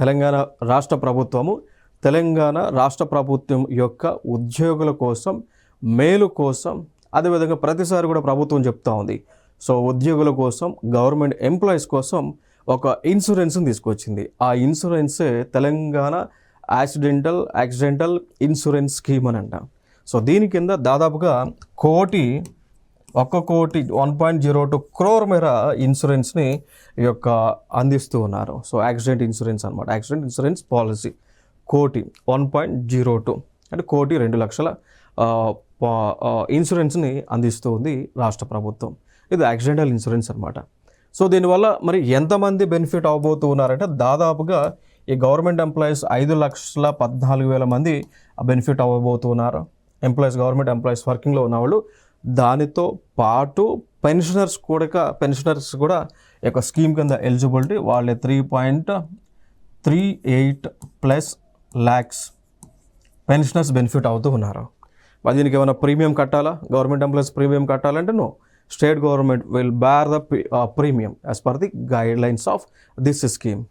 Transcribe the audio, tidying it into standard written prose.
తెలంగాణ రాష్ట్ర ప్రభుత్వము తెలంగాణ రాష్ట్ర ప్రభుత్వం యొక్క ఉద్యోగుల కోసం మేలు కోసం అదేవిధంగా ప్రతిసారి కూడా ప్రభుత్వం చెప్తా ఉంది. సో ఉద్యోగుల కోసం గవర్నమెంట్ ఎంప్లాయీస్ కోసం ఒక ఇన్సూరెన్స్ని తీసుకొచ్చింది. ఆ ఇన్సూరెన్సే తెలంగాణ యాక్సిడెంటల్ ఇన్సూరెన్స్ స్కీమ్ అని అంట. సో దీని కింద దాదాపుగా 1.02 crore మేర ఇన్సూరెన్స్ని ఈ యొక్క అందిస్తూ ఉన్నారు. సో యాక్సిడెంట్ ఇన్సూరెన్స్ అనమాట. యాక్సిడెంట్ ఇన్సూరెన్స్ పాలసీ 1.02 అంటే 1,02,00,000 ఇన్సూరెన్స్ని అందిస్తూ ఉంది రాష్ట్ర ప్రభుత్వం. ఇది యాక్సిడెంటల్ ఇన్సూరెన్స్ అనమాట. సో దీనివల్ల మరి ఎంతమంది బెనిఫిట్ అవ్వబోతూ ఉన్నారంటే దాదాపుగా ఈ గవర్నమెంట్ ఎంప్లాయీస్ 5,14,000 మంది బెనిఫిట్ అవ్వబోతున్నారు. గవర్నమెంట్ ఎంప్లాయీస్ వర్కింగ్లో ఉన్నవాళ్ళు. దానితో పాటు పెన్షనర్స్ కూడా ఈ యొక్క స్కీమ్ కింద ఎలిజిబిలిటీ వాళ్ళే 3.38+ lakhs పెన్షనర్స్ బెనిఫిట్ అవుతూ ఉన్నారు. మరి దీనికి ఏమైనా ప్రీమియం కట్టాలా? గవర్నమెంట్ ఎంప్లాయీస్ ప్రీమియం కట్టాలంటే no. State government will bear the premium as per the guidelines of this scheme.